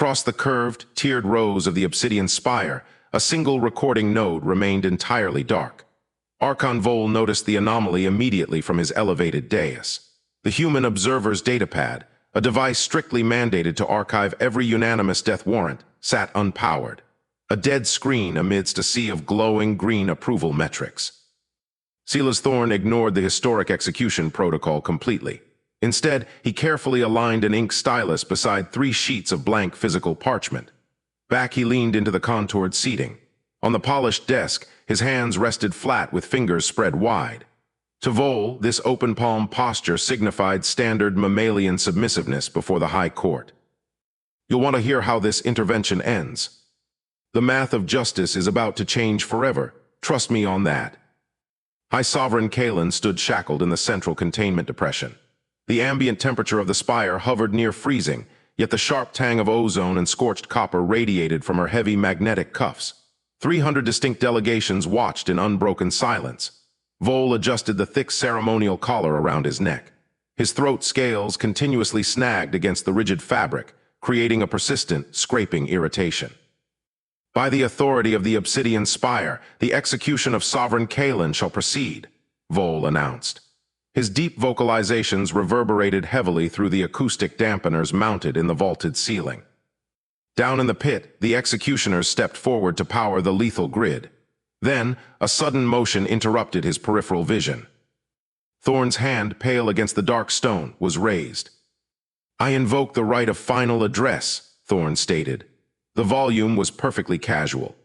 Across the curved, tiered rows of the obsidian spire, a single recording node remained entirely dark. Archon Vol noticed the anomaly immediately from his elevated dais. The human observer's datapad, a device strictly mandated to archive every unanimous death warrant, sat unpowered. A dead screen amidst a sea of glowing green approval metrics. Silas Thorne ignored the historic execution protocol completely. Instead, he carefully aligned an ink stylus beside 3 sheets of blank physical parchment. Back he leaned into the contoured seating. On the polished desk, his hands rested flat with fingers spread wide. To Vol, this open-palm posture signified standard mammalian submissiveness before the High Court. You'll want to hear how this intervention ends. The math of justice is about to change forever. Trust me on that. High Sovereign Kalen stood shackled in the central containment depression. The ambient temperature of the spire hovered near freezing, yet the sharp tang of ozone and scorched copper radiated from her heavy magnetic cuffs. 300 distinct delegations watched in unbroken silence. Vol adjusted the thick ceremonial collar around his neck. His throat scales continuously snagged against the rigid fabric, creating a persistent, scraping irritation. By the authority of the Obsidian Spire, the execution of Sovereign Kalen shall proceed, Vol announced. His deep vocalizations reverberated heavily through the acoustic dampeners mounted in the vaulted ceiling. Down in the pit, the executioners stepped forward to power the lethal grid. Then, a sudden motion interrupted his peripheral vision. Thorne's hand, pale against the dark stone, was raised. "I invoke the right of final address," Thorne stated. The volume was perfectly casual.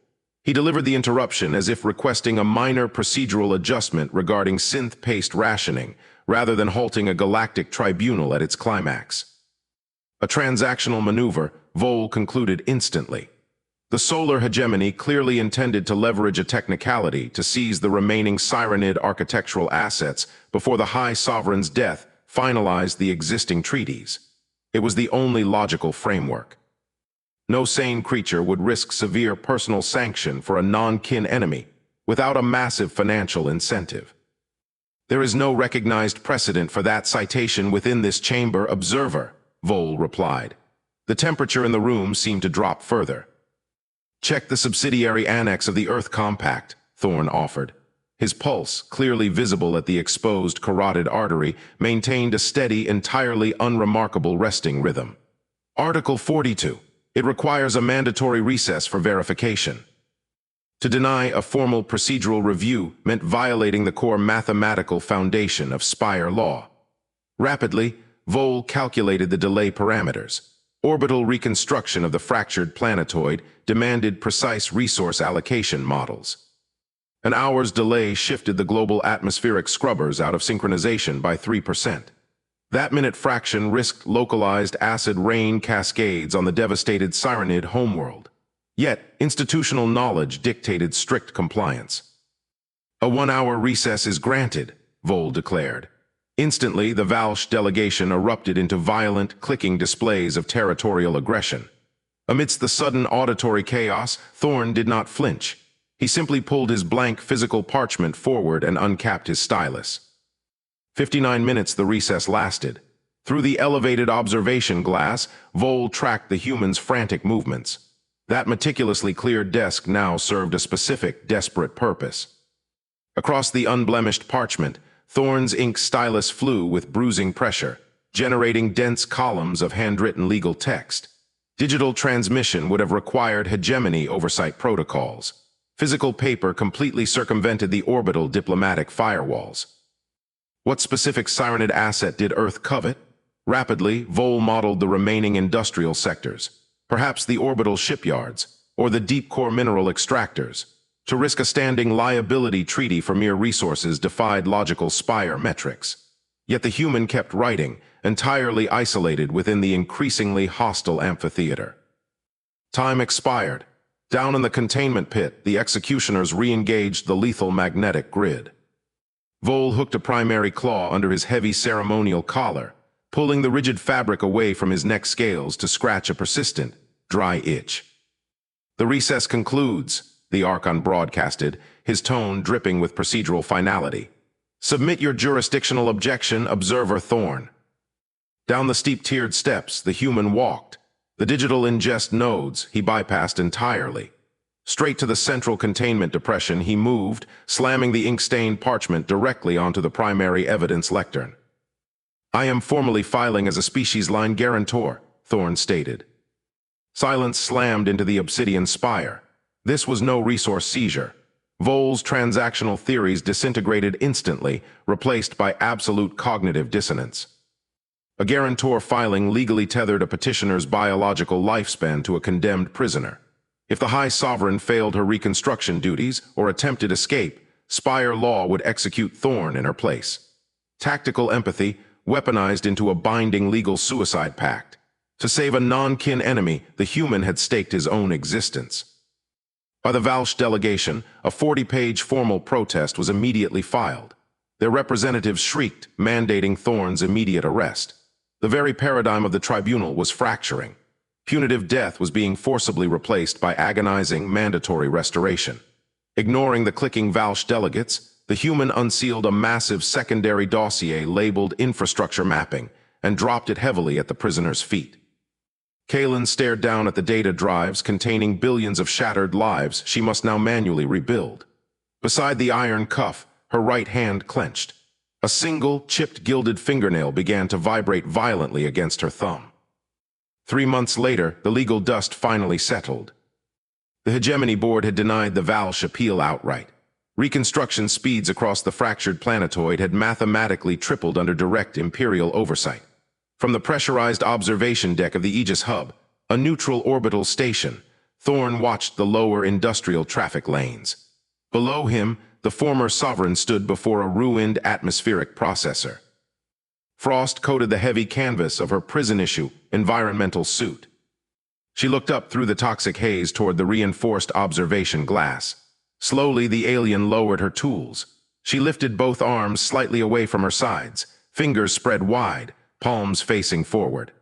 He delivered the interruption as if requesting a minor procedural adjustment regarding synth-paced rationing, rather than halting a galactic tribunal at its climax. A transactional maneuver, Vol concluded instantly. The solar hegemony clearly intended to leverage a technicality to seize the remaining Sirenid architectural assets before the High Sovereign's death finalized the existing treaties. It was the only logical framework. No sane creature would risk severe personal sanction for a non-kin enemy without a massive financial incentive. "There is no recognized precedent for that citation within this chamber, observer," Vol replied. The temperature in the room seemed to drop further. "Check the subsidiary annex of the Earth Compact," Thorne offered. His pulse, clearly visible at the exposed carotid artery, maintained a steady, entirely unremarkable resting rhythm. Article 42. It requires a mandatory recess for verification. To deny a formal procedural review meant violating the core mathematical foundation of Spire law. Rapidly, Vol calculated the delay parameters. Orbital reconstruction of the fractured planetoid demanded precise resource allocation models. An hour's delay shifted the global atmospheric scrubbers out of synchronization by 3%. That minute fraction risked localized acid rain cascades on the devastated Sirenid homeworld. Yet, institutional knowledge dictated strict compliance. "A 1-hour recess is granted," Vol declared. Instantly, the Valsh delegation erupted into violent, clicking displays of territorial aggression. Amidst the sudden auditory chaos, Thorne did not flinch. He simply pulled his blank physical parchment forward and uncapped his stylus. 59 minutes the recess lasted. Through the elevated observation glass, Vol tracked the human's frantic movements. That meticulously cleared desk now served a specific, desperate purpose. Across the unblemished parchment, Thorne's ink stylus flew with bruising pressure, generating dense columns of handwritten legal text. Digital transmission would have required hegemony oversight protocols. Physical paper completely circumvented the orbital diplomatic firewalls. What specific Sirenid asset did Earth covet? Rapidly, Vol modeled the remaining industrial sectors, perhaps the orbital shipyards, or the deep-core mineral extractors. To risk a standing liability treaty for mere resources defied logical Spire metrics. Yet the human kept writing, entirely isolated within the increasingly hostile amphitheater. Time expired. Down in the containment pit, the executioners re-engaged the lethal magnetic grid. Vol hooked a primary claw under his heavy ceremonial collar, pulling the rigid fabric away from his neck scales to scratch a persistent, dry itch. "The recess concludes," the Archon broadcasted, his tone dripping with procedural finality. "Submit your jurisdictional objection, Observer Thorne." Down the steep-tiered steps, the human walked. The digital ingest nodes he bypassed entirely. Straight to the central containment depression he moved, slamming the ink-stained parchment directly onto the primary evidence lectern. "I am formally filing as a species line guarantor," Thorne stated. Silence slammed into the obsidian spire. This was no resource seizure. Voel's transactional theories disintegrated instantly, replaced by absolute cognitive dissonance. A guarantor filing legally tethered a petitioner's biological lifespan to a condemned prisoner. If the High Sovereign failed her reconstruction duties or attempted escape, Spire law would execute Thorne in her place. Tactical empathy, weaponized into a binding legal suicide pact. To save a non-kin enemy, the human had staked his own existence. By the Valsh delegation, a 40-page formal protest was immediately filed. Their representatives shrieked, mandating Thorne's immediate arrest. The very paradigm of the tribunal was fracturing. Punitive death was being forcibly replaced by agonizing, mandatory restoration. Ignoring the clicking Valsh delegates, the human unsealed a massive secondary dossier labeled infrastructure mapping and dropped it heavily at the prisoner's feet. Kaelin stared down at the data drives containing billions of shattered lives she must now manually rebuild. Beside the iron cuff, her right hand clenched. A single, chipped gilded fingernail began to vibrate violently against her thumb. 3 months later, the legal dust finally settled. The Hegemony Board had denied the Valsh appeal outright. Reconstruction speeds across the fractured planetoid had mathematically tripled under direct Imperial oversight. From the pressurized observation deck of the Aegis Hub, a neutral orbital station, Thorne watched the lower industrial traffic lanes. Below him, the former sovereign stood before a ruined atmospheric processor. Frost coated the heavy canvas of her prison-issue environmental suit. She looked up through the toxic haze toward the reinforced observation glass. Slowly, the alien lowered her tools. She lifted both arms slightly away from her sides, fingers spread wide, palms facing forward.